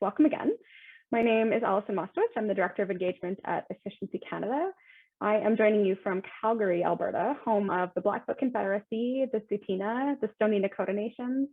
Welcome again. My name is Alison Mostowitz. I'm the Director of Engagement at Efficiency Canada. I am joining you from Calgary, Alberta, home of the Blackfoot Confederacy, the Tsuut'ina, the Stoney Nakoda Nations,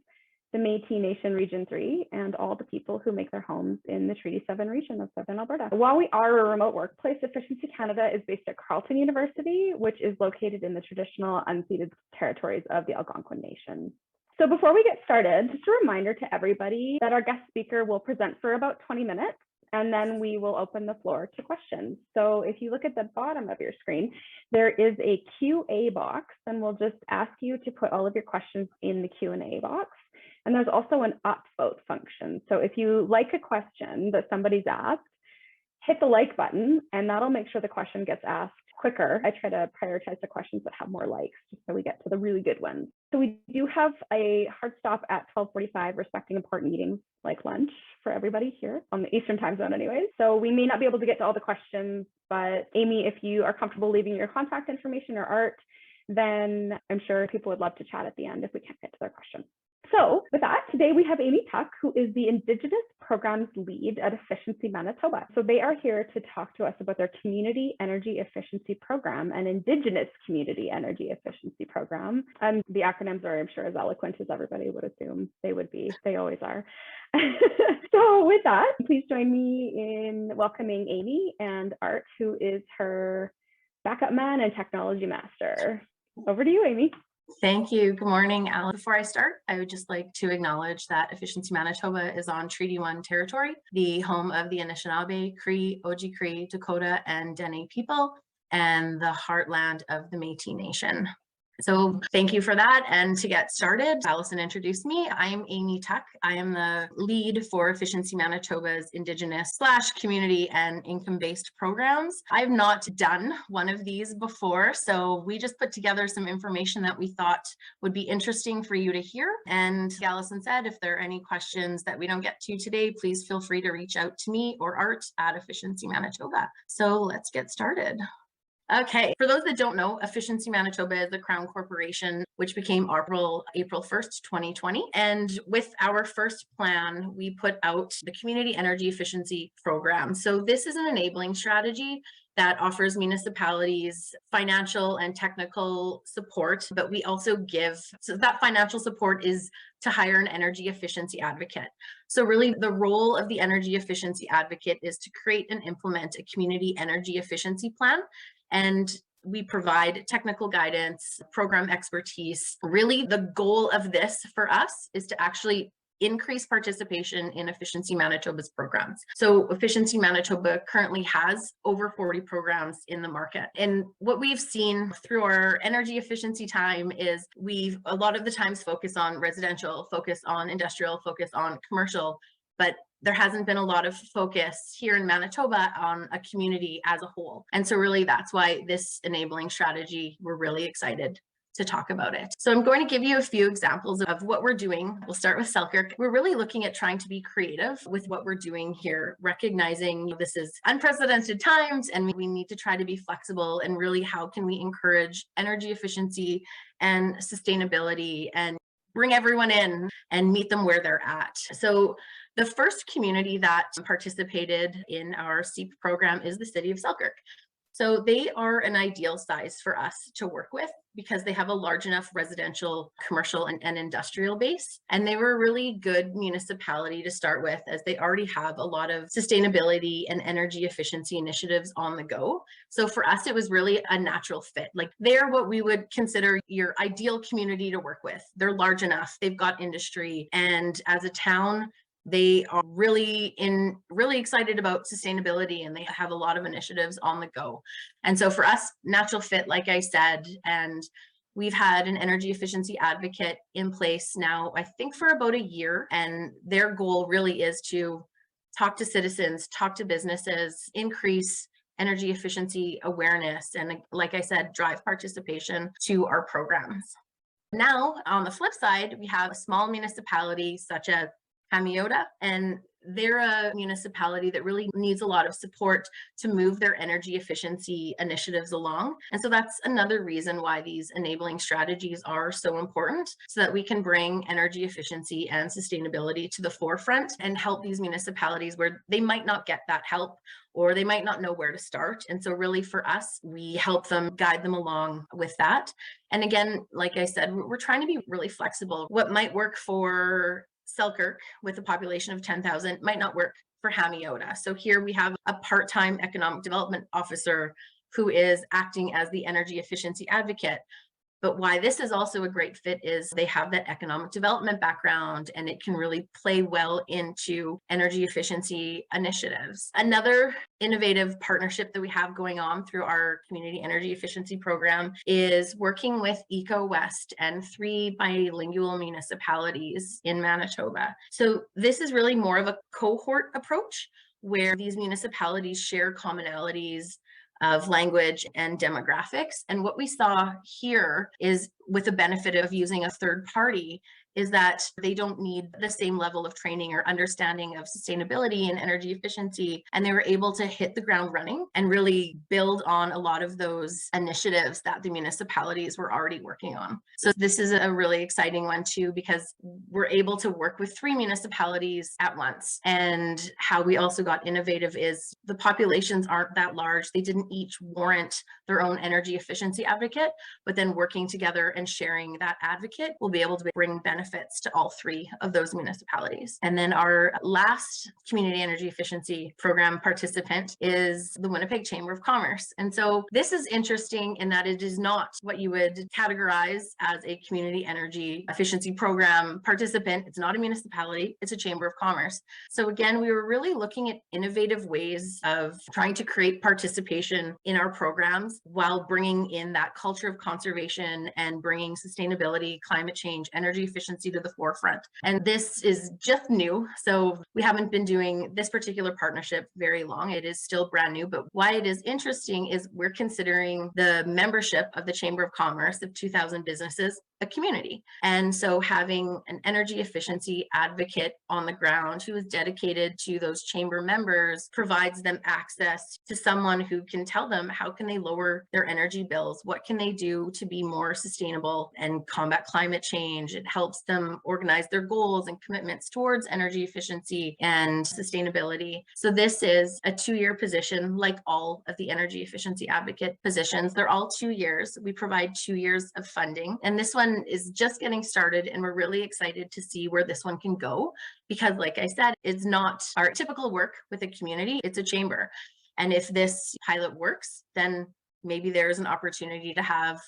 the Métis Nation Region 3, and all the people who make their homes in the Treaty 7 region of Southern Alberta. While we are a remote workplace, Efficiency Canada is based at Carleton University, which is located in the traditional unceded territories of the Algonquin Nation. So before we get started, just a reminder to everybody that our guest speaker will present for about 20 minutes, and then we will open the floor to questions. So if you look at the bottom of your screen, there is a QA box, and we'll just ask you to put all of your questions in the Q&A box. And there's also an upvote function. So if you like a question that somebody's asked, hit the like button, and that'll make sure the question gets asked quicker. I try to prioritize the questions that have more likes, just so we get to the really good ones. So we do have a hard stop at 12:45, respecting important meetings like lunch for everybody here on the Eastern time zone anyways. So we may not be able to get to all the questions, but Amy, if you are comfortable leaving your contact information or Art, then I'm sure people would love to chat at the end if we can't get to their question. So with that, today we have Amy Tuck, who is the Indigenous Programs Lead at Efficiency Manitoba. So they are here to talk to us about their Community Energy Efficiency Program and Indigenous Community Energy Efficiency Program. And the acronyms are, I'm sure, as eloquent as everybody would assume they would be. They always are. So with that, please join me in welcoming Amy and Art, who is her backup man and technology master. Over to you, Amy. Thank you. Good morning, Alan. Before I start, I would just like to acknowledge that Efficiency Manitoba is on Treaty 1 territory, the home of the Anishinaabe, Cree, Oji-Cree, Dakota, and Dene people, and the heartland of the Métis Nation. So thank you for that. And to get started, Alison introduced me. I am Amy Tuck. I am the lead for Efficiency Manitoba's Indigenous / community and income-based programs. I've not done one of these before, so we just put together some information that we thought would be interesting for you to hear. And Alison said, if there are any questions that we don't get to today, please feel free to reach out to me or Art at Efficiency Manitoba. So let's get started. Okay, for those that don't know, Efficiency Manitoba is a Crown corporation which became April 1st, 2020. And with our first plan, we put out the Community Energy Efficiency Program. So this is an enabling strategy that offers municipalities financial and technical support, but we also give, so that financial support is to hire an energy efficiency advocate. So really the role of the energy efficiency advocate is to create and implement a community energy efficiency plan. And we provide technical guidance, program expertise. Really, the goal of this for us is to actually increase participation in Efficiency Manitoba's programs. So Efficiency Manitoba currently has over 40 programs in the market. And what we've seen through our energy efficiency time is we've a lot of the times focus on residential, focus on industrial, focus on commercial, but there hasn't been a lot of focus here in Manitoba on a community as a whole. And so really that's why this enabling strategy, we're really excited to talk about it. So I'm going to give you a few examples of what we're doing. We'll start with Selkirk. We're really looking at trying to be creative with what we're doing here, recognizing this is unprecedented times and we need to try to be flexible and really how can we encourage energy efficiency and sustainability and bring everyone in and meet them where they're at. So the first community that participated in our SEEP program is the city of Selkirk. So they are an ideal size for us to work with because they have a large enough residential, commercial, and industrial base. And they were a really good municipality to start with as they already have a lot of sustainability and energy efficiency initiatives on the go. So for us, it was really a natural fit. Like they're what we would consider your ideal community to work with. They're large enough, they've got industry, and as a town, they are really excited about sustainability and they have a lot of initiatives on the go. And so for us, natural fit, like I said, and we've had an energy efficiency advocate in place now, I think for about a year. And their goal really is to talk to citizens, talk to businesses, increase energy efficiency awareness, and like I said, drive participation to our programs. Now, on the flip side, we have a small municipality such as Hamiota, and they're a municipality that really needs a lot of support to move their energy efficiency initiatives along. And so that's another reason why these enabling strategies are so important, so that we can bring energy efficiency and sustainability to the forefront and help these municipalities where they might not get that help or they might not know where to start. And so really for us, we help them, guide them along with that. And again, like I said, we're trying to be really flexible. What might work for Selkirk with a population of 10,000 might not work for Hamiota. So here we have a part-time economic development officer who is acting as the energy efficiency advocate. But why this is also a great fit is they have that economic development background, and it can really play well into energy efficiency initiatives. Another innovative partnership that we have going on through our community energy efficiency program is working with Eco West and 3 bilingual municipalities in Manitoba. So this is really more of a cohort approach where these municipalities share commonalities of language and demographics. And what we saw here is, with the benefit of using a third party, is that they don't need the same level of training or understanding of sustainability and energy efficiency. And they were able to hit the ground running and really build on a lot of those initiatives that the municipalities were already working on. So this is a really exciting one too, because we're able to work with 3 municipalities at once. And how we also got innovative is the populations aren't that large. They didn't each warrant their own energy efficiency advocate, but then working together and sharing that advocate will be able to bring benefits to all 3 of those municipalities. And then our last community energy efficiency program participant is the Winnipeg Chamber of Commerce. And so this is interesting in that it is not what you would categorize as a community energy efficiency program participant. It's not a municipality, it's a Chamber of Commerce. So again, we were really looking at innovative ways of trying to create participation in our programs while bringing in that culture of conservation and bringing sustainability, climate change, energy efficiency to the forefront. And this is just new. So we haven't been doing this particular partnership very long. It is still brand new, but why it is interesting is we're considering the membership of the Chamber of Commerce of 2,000 businesses a community. And so having an energy efficiency advocate on the ground who is dedicated to those chamber members provides them access to someone who can tell them how can they lower their energy bills, what can they do to be more sustainable and combat climate change. It helps them organize their goals and commitments towards energy efficiency and sustainability. So this is a 2-year position, like all of the energy efficiency advocate positions. They're all 2 years. We provide 2 years of funding, and this one is just getting started, and we're really excited to see where this one can go, because like I said, it's not our typical work with a community, it's a chamber. And if this pilot works, then maybe there's an opportunity to have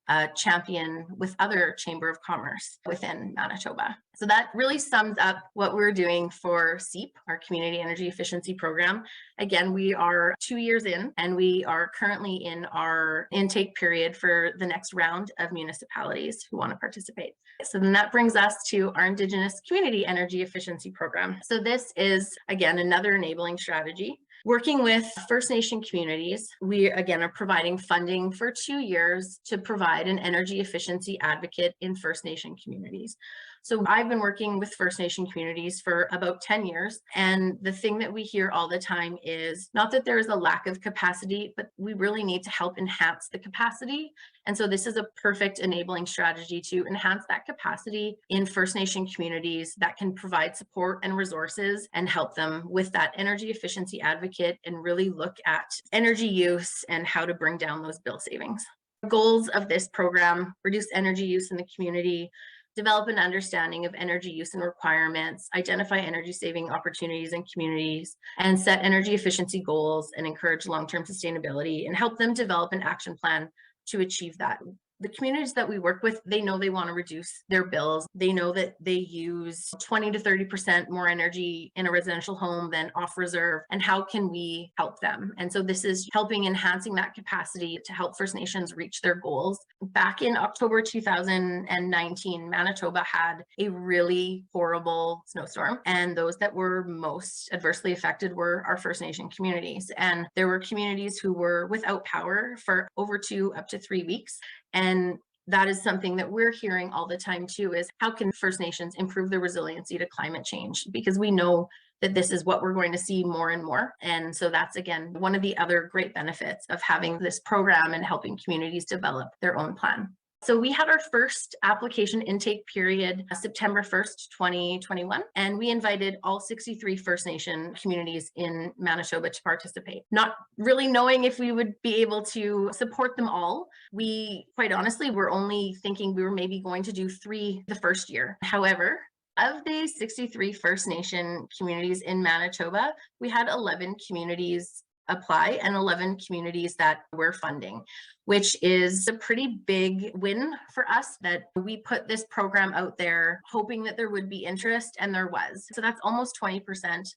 a champion with other Chamber of Commerce within Manitoba. So that really sums up what we're doing for CEEP, our Community Energy Efficiency Program. Again, we are 2 years in, and we are currently in our intake period for the next round of municipalities who want to participate. So then that brings us to our Indigenous Community Energy Efficiency Program. So this is, again, another enabling strategy. Working with First Nation communities, we again are providing funding for 2 years to provide an energy efficiency advocate in First Nation communities. So I've been working with First Nation communities for about 10 years. And the thing that we hear all the time is not that there is a lack of capacity, but we really need to help enhance the capacity. And so this is a perfect enabling strategy to enhance that capacity in First Nation communities that can provide support and resources and help them with that energy efficiency advocate and really look at energy use and how to bring down those bill savings. Goals of this program: reduce energy use in the community, develop an understanding of energy use and requirements, identify energy saving opportunities in communities, and set energy efficiency goals and encourage long-term sustainability and help them develop an action plan to achieve that. The communities that we work with, they know they want to reduce their bills. They know that they use 20 to 30% more energy in a residential home than off reserve. And how can we help them? And so this is helping enhancing that capacity to help First Nations reach their goals. Back in October 2019, Manitoba had a really horrible snowstorm. And those that were most adversely affected were our First Nation communities. And there were communities who were without power for over 2 up to 3 weeks. And that is something that we're hearing all the time too, is how can First Nations improve their resiliency to climate change? Because we know that this is what we're going to see more and more. And so that's, again, one of the other great benefits of having this program and helping communities develop their own plan. So we had our first application intake period September 1st, 2021, and we invited all 63 First Nation communities in Manitoba to participate. Not really knowing if we would be able to support them all. We, quite honestly, were only thinking we were maybe going to do 3 the first year. However, of the 63 First Nation communities in Manitoba, we had 11 communities apply and 11 communities that we're funding, which is a pretty big win for us, that we put this program out there hoping that there would be interest, and there was. So that's almost 20%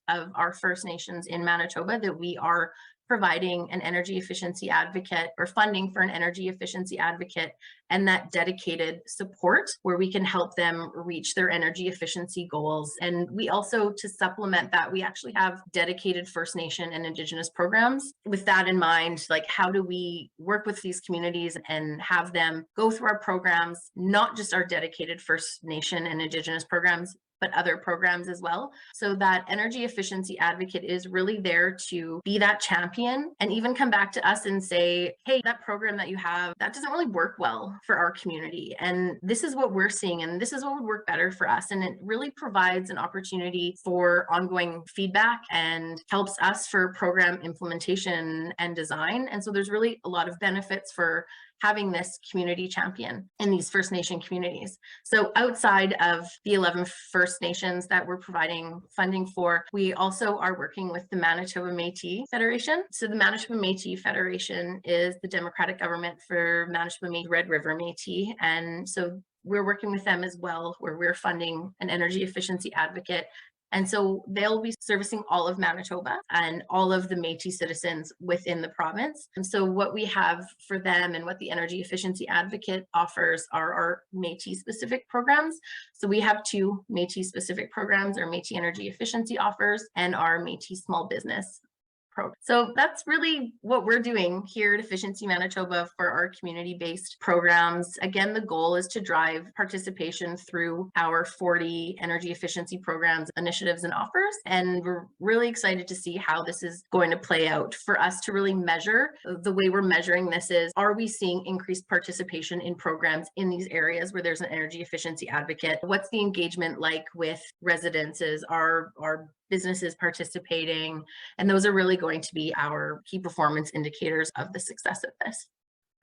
of our First Nations in Manitoba that we are providing an energy efficiency advocate or funding for an energy efficiency advocate, and that dedicated support where we can help them reach their energy efficiency goals. And we also, to supplement that, we actually have dedicated First Nation and Indigenous programs. With that in mind, like, how do we work with these communities and have them go through our programs, not just our dedicated First Nation and Indigenous programs, but other programs as well. So that energy efficiency advocate is really there to be that champion and even come back to us and say, hey, that program that you have, that doesn't really work well for our community. And this is what we're seeing, and this is what would work better for us. And it really provides an opportunity for ongoing feedback and helps us for program implementation and design. And so there's really a lot of benefits for having this community champion in these First Nation communities. So outside of the 11 First Nations that we're providing funding for, we also are working with the Manitoba Métis Federation. So the Manitoba Métis Federation is the democratic government for Manitoba Métis, Red River Métis. And so we're working with them as well, where we're funding an energy efficiency advocate. And so they'll be servicing all of Manitoba and all of the Métis citizens within the province. And so what we have for them and what the Energy Efficiency Advocate offers are our Métis specific programs. So we have 2 Métis specific programs, our Métis Energy Efficiency offers and our Métis Small Business program. So that's really what we're doing here at Efficiency Manitoba for our community-based programs. Again, the goal is to drive participation through our 40 energy efficiency programs, initiatives, and offers. And we're really excited to see how this is going to play out. For us to really measure, the way we're measuring this is, are we seeing increased participation in programs in these areas where there's an energy efficiency advocate? What's the engagement like with residences? Are businesses participating? And those are really going to be our key performance indicators of the success of this.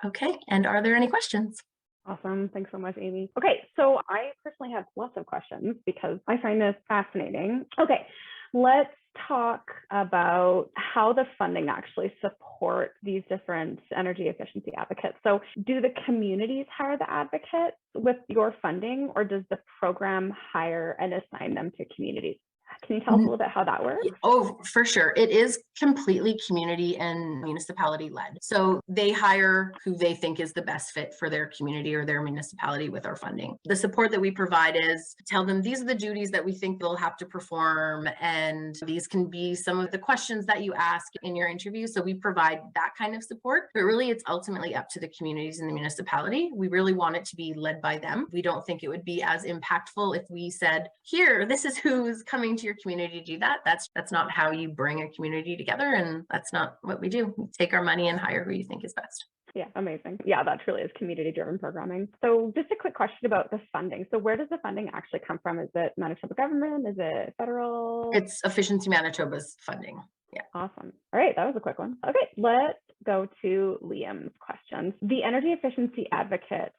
Okay, and are there any questions? Awesome. Thanks so much, Amy. Okay, so I personally have lots of questions because I find this fascinating. Okay, let's talk about how the funding actually support these different energy efficiency advocates. So do the communities hire the advocates with your funding, or does the program hire and assign them to communities? Can you tell us a little bit how that works? Oh, for sure. It is completely community and municipality led. So they hire who they think is the best fit for their community or their municipality with our funding. The support that we provide is tell them these are the duties that we think they'll have to perform, and these can be some of the questions that you ask in your interview. So we provide that kind of support, but really it's ultimately up to the communities and the municipality. We really want it to be led by them. We don't think it would be as impactful if we said, here, this is who's coming to your community to do that. That's not how you bring a community together, and that's not what we do. We take our money and hire who you think is best. Yeah, amazing. Yeah, that truly is community-driven programming. So just a quick question about the funding. So where does the funding actually come from? Is it Manitoba government? Is it federal? It's Efficiency Manitoba's funding. Yeah. Awesome. All right, that was a quick one. Okay, let's go to Liam's questions. The energy efficiency advocate,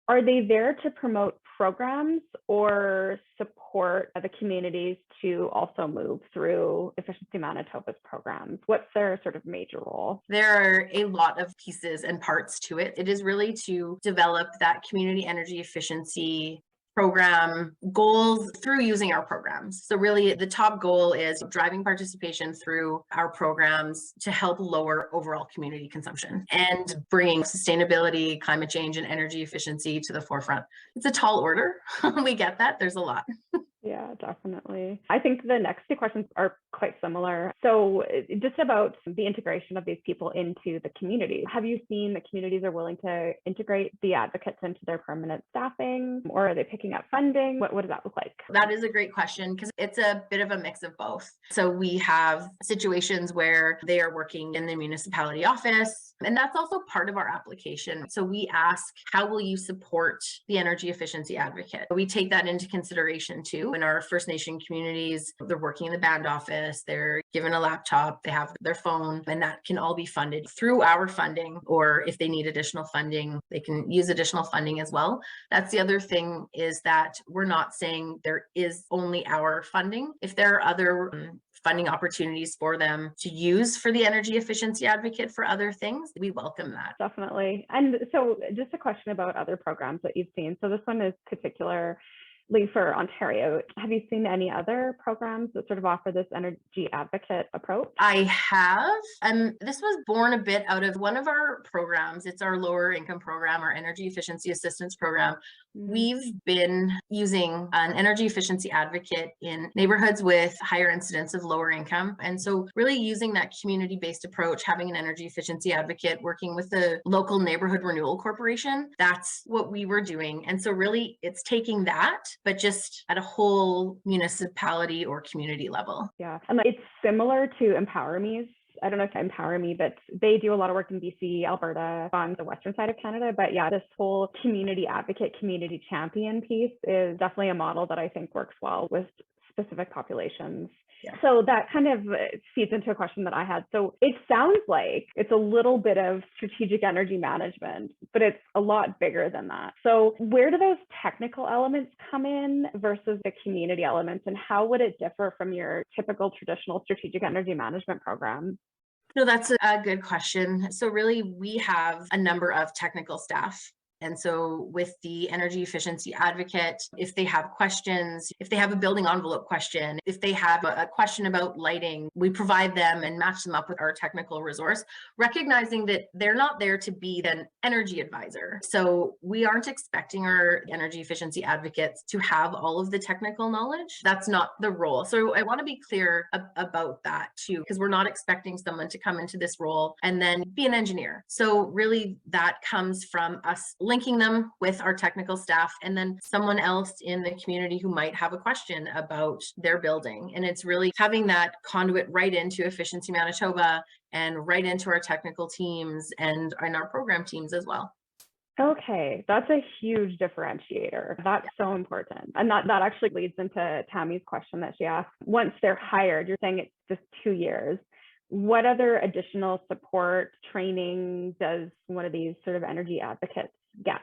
are they there to promote programs or support the communities to also move through Efficiency Manitoba's programs? What's their sort of major role? There are a lot of pieces and parts to it. It is really to develop that community energy efficiency program goals through using our programs. So really the top goal is driving participation through our programs to help lower overall community consumption and bringing sustainability, climate change, and energy efficiency to the forefront. It's a tall order. We get that. There's a lot. Yeah. Yeah, definitely. I think the next two questions are quite similar. So just about the integration of these people into the community. Have you seen that communities are willing to integrate the advocates into their permanent staffing, or are they picking up funding? What does that look like? That is a great question because it's a bit of a mix of both. So we have situations where they are working in the municipality office, and that's also part of our application. So we ask, how will you support the energy efficiency advocate? We take that into consideration too. In our First Nation communities, they're working in the band office, they're given a laptop, they have their phone, and that can all be funded through our funding, or if they need additional funding, they can use additional funding as well. That's the other thing, is that we're not saying there is only our funding. If there are other funding opportunities for them to use for the energy efficiency advocate for other things, we welcome that. Definitely. And so just a question about other programs that you've seen. So this one is particularly for Ontario. Have you seen any other programs that sort of offer this energy advocate approach? I have. This was born a bit out of one of our programs. It's our lower income program, our energy efficiency assistance program. We've been using an energy efficiency advocate in neighborhoods with higher incidence of lower income. And so really using that community-based approach, having an energy efficiency advocate working with the local neighborhood renewal corporation, that's what we were doing. And so really it's taking that, but just at a whole municipality or community level. Yeah, and it's similar to Empower Me's. I don't know if Empower Me, but they do a lot of work in BC, Alberta, on the western side of Canada. But yeah, this whole community advocate, community champion piece is definitely a model that I think works well with specific populations. Yeah. So that kind of feeds into a question that I had. So it sounds like it's a little bit of strategic energy management, but it's a lot bigger than that. So where do those technical elements come in versus the community elements, and how would it differ from your typical traditional strategic energy management program? No, that's a good question. So really, we have a number of technical staff. And so with the energy efficiency advocate, if they have questions, if they have a building envelope question, if they have a question about lighting, we provide them and match them up with our technical resource, recognizing that they're not there to be an energy advisor. So we aren't expecting our energy efficiency advocates to have all of the technical knowledge. That's not the role. So I want to be clear about that too, because we're not expecting someone to come into this role and then be an engineer. So really that comes from us linking them with our technical staff and then someone else in the community who might have a question about their building. And it's really having that conduit right into Efficiency Manitoba and right into our technical teams and our program teams as well. Okay, that's a huge differentiator. That's so important. And that actually leads into Tammy's question that she asked. Once they're hired, you're saying it's just 2 years. What other additional support training does one of these sort of energy advocates get?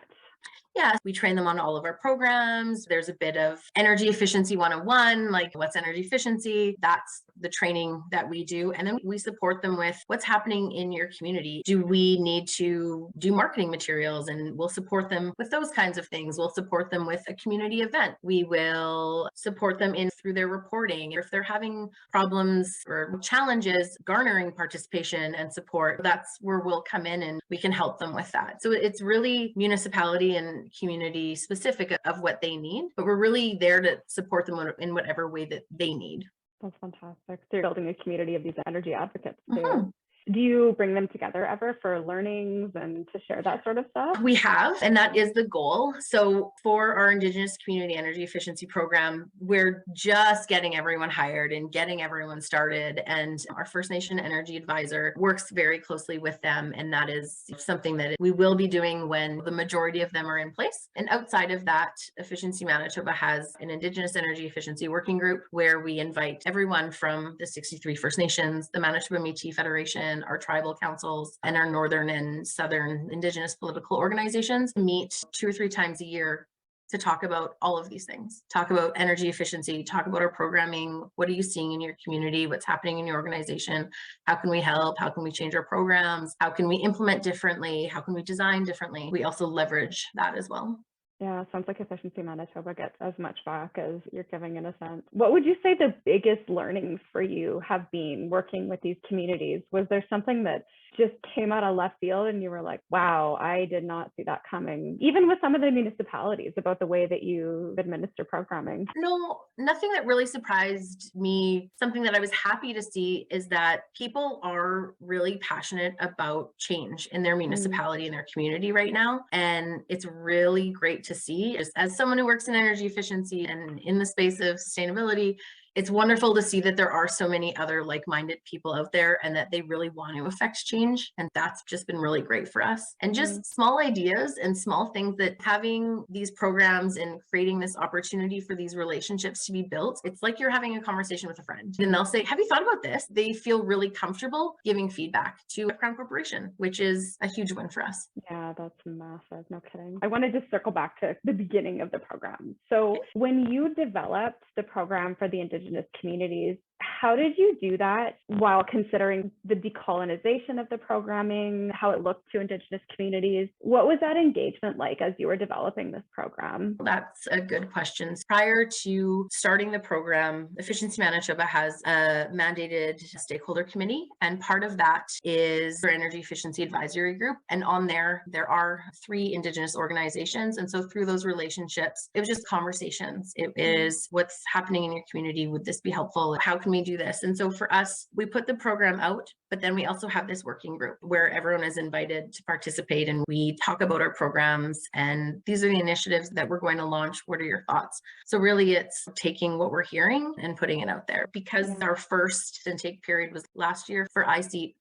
Yeah, we train them on all of our programs. There's a bit of energy efficiency 101, like what's energy efficiency? That's the training that we do. And then we support them with what's happening in your community. Do we need to do marketing materials? And we'll support them with those kinds of things. We'll support them with a community event. We will support them through their reporting. If they're having problems or challenges garnering participation and support, that's where we'll come in and we can help them with that. So it's really municipality and community specific of what they need, but we're really there to support them in whatever way that they need. That's fantastic. So you're building a community of these energy advocates too. Do you bring them together ever for learnings and to share that sort of stuff? We have, and that is the goal. So for our Indigenous Community Energy Efficiency Program, we're just getting everyone hired and getting everyone started. And our First Nation Energy Advisor works very closely with them. And that is something that we will be doing when the majority of them are in place. And outside of that, Efficiency Manitoba has an Indigenous Energy Efficiency Working Group where we invite everyone from the 63 First Nations, the Manitoba Métis Federation, our tribal councils, and our northern and southern Indigenous political organizations meet 2 or 3 times a year to talk about all of these things, talk about energy efficiency, talk about our programming. What are you seeing in your community? What's happening in your organization? How can we help? How can we change our programs? How can we implement differently? How can we design differently? We also leverage that as well. Yeah, sounds like Efficiency Manitoba gets as much back as you're giving in a sense. What would you say the biggest learnings for you have been working with these communities? Was there something that just came out of left field and you were like, wow, I did not see that coming, even with some of the municipalities about the way that you administer programming? No, nothing that really surprised me. Something that I was happy to see is that people are really passionate about change in their municipality and their community right now. And it's really great to see. As someone who works in energy efficiency and in the space of sustainability, it's wonderful to see that there are so many other like-minded people out there and that they really want to affect change. And that's just been really great for us. And just small ideas and small things that having these programs and creating this opportunity for these relationships to be built, it's like you're having a conversation with a friend. And they'll say, have you thought about this? They feel really comfortable giving feedback to a Crown Corporation, which is a huge win for us. Yeah, that's massive. No kidding. I wanted to circle back to the beginning of the program. So when you developed the program for the Indigenous communities, how did you do that while considering the decolonization of the programming, how it looked to Indigenous communities? What was that engagement like as you were developing this program? That's a good question. Prior to starting the program, Efficiency Manitoba has a mandated stakeholder committee, and part of that is our Energy Efficiency Advisory Group. And on there are 3 Indigenous organizations. And so through those relationships, it was just conversations. It is what's happening in your community. Would this be helpful? How can we do this? And so for us, we put the program out, but then we also have this working group where everyone is invited to participate and we talk about our programs and these are the initiatives that we're going to launch. What are your thoughts? So really it's taking what we're hearing and putting it out there. Because our first intake period was last year for ICEAP,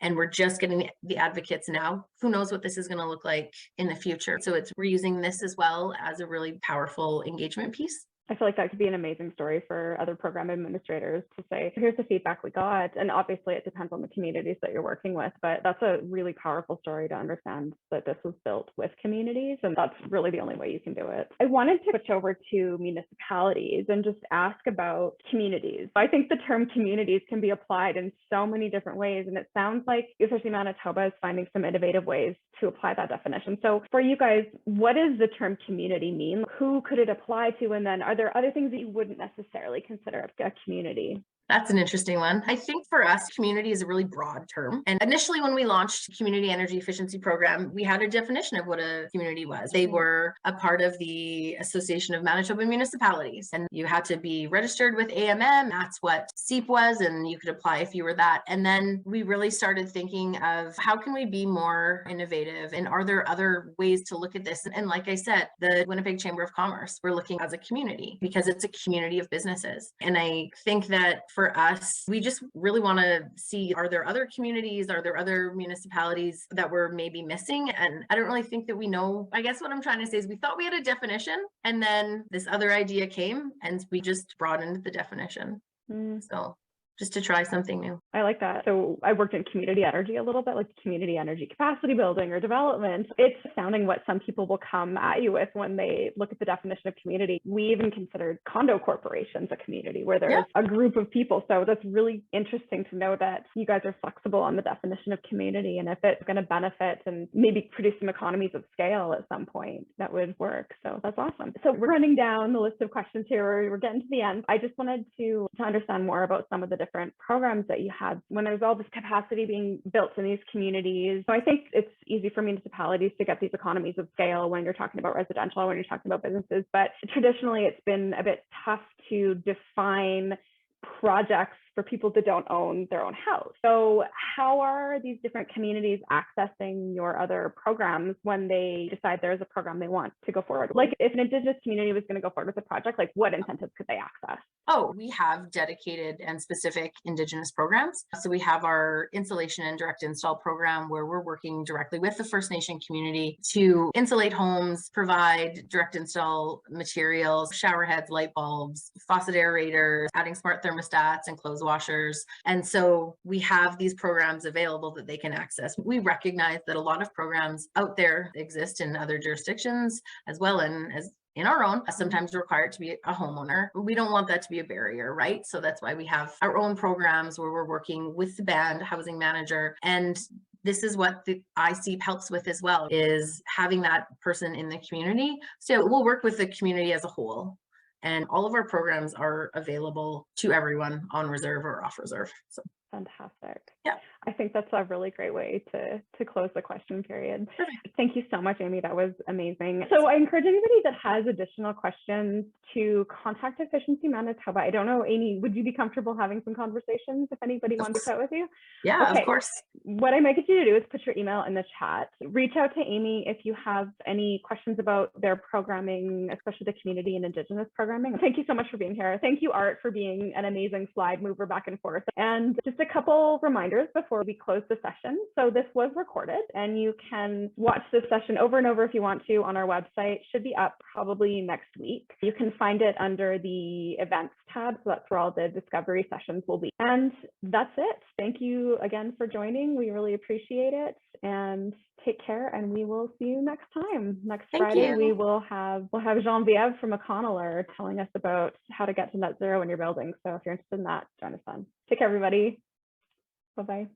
and we're just getting the advocates now. Who knows what this is going to look like in the future? So we're using this as well as a really powerful engagement piece. I feel like that could be an amazing story for other program administrators to say, here's the feedback we got. And obviously it depends on the communities that you're working with, but that's a really powerful story to understand that this was built with communities. And that's really the only way you can do it. I wanted to switch over to municipalities and just ask about communities. I think the term communities can be applied in so many different ways. And it sounds like Efficiency Manitoba is finding some innovative ways to apply that definition. So for you guys, what does the term community mean? Who could it apply to? And then are there other things that you wouldn't necessarily consider a community? That's an interesting one. I think for us, community is a really broad term. And initially, when we launched Community Energy Efficiency Program, we had a definition of what a community was. They were a part of the Association of Manitoba Municipalities, and you had to be registered with AMM. That's what SEEP was, and you could apply if you were that. And then we really started thinking of how can we be more innovative, and are there other ways to look at this? And like I said, the Winnipeg Chamber of Commerce, we're looking as a community because it's a community of businesses. And I think that for us, we just really want to see, are there other communities? Are there other municipalities that we're maybe missing? And I don't really think that we know. I guess what I'm trying to say is we thought we had a definition and then this other idea came and we just broadened the definition. So just to try something new. I like that. So I worked in community energy a little bit, like community energy capacity building or development. It's sounding what some people will come at you with when they look at the definition of community. We even considered condo corporations a community where there's a group of people. So that's really interesting to know that you guys are flexible on the definition of community. And if it's going to benefit and maybe produce some economies of scale at some point, that would work. So that's awesome. So we're running down the list of questions here. We're getting to the end. I just wanted to understand more about some of the different programs that you had when there's all this capacity being built in these communities. So I think it's easy for municipalities to get these economies of scale when you're talking about residential, when you're talking about businesses, but traditionally it's been a bit tough to define projects for people that don't own their own house. So how are these different communities accessing your other programs when they decide there's a program they want to go forward? Like if an Indigenous community was going to go forward with a project, like what incentives could they access? Oh, we have dedicated and specific Indigenous programs. So we have our insulation and direct install program where we're working directly with the First Nation community to insulate homes, provide direct install materials, shower heads, light bulbs, faucet aerators, adding smart thermostats and clothes washers. And so we have these programs available that they can access. We recognize that a lot of programs out there exist in other jurisdictions as well, and as in our own, sometimes required to be a homeowner. We don't want that to be a barrier, right? So that's why we have our own programs where we're working with the band, housing manager, and this is what the ICEAP helps with as well, is having that person in the community. So we'll work with the community as a whole And all of our programs are available to everyone on reserve or off reserve. So fantastic. Yeah. I think that's a really great way to close the question period. Perfect. Thank you so much, Amy. That was amazing. So I encourage anybody that has additional questions to contact Efficiency Manitoba. I don't know, Amy, would you be comfortable having some conversations if anybody wanted to chat with you? Yeah, okay. Of course. What I might get you to do is put your email in the chat. Reach out to Amy if you have any questions about their programming, especially the community and Indigenous programming. Thank you so much for being here. Thank you, Art, for being an amazing slide mover back and forth. And just a couple reminders before we close the session. So this was recorded and you can watch this session over and over if you want to on our website. It should be up probably next week. You can find it under the events tab. So that's where all the discovery sessions will be. And that's it. Thank you again for joining. We really appreciate it, and take care, and we will see you next time. Next Friday, we will have Genevieve from McConnell telling us about how to get to net zero in your building. So if you're interested in that, join us then. Take care, everybody. Bye-bye.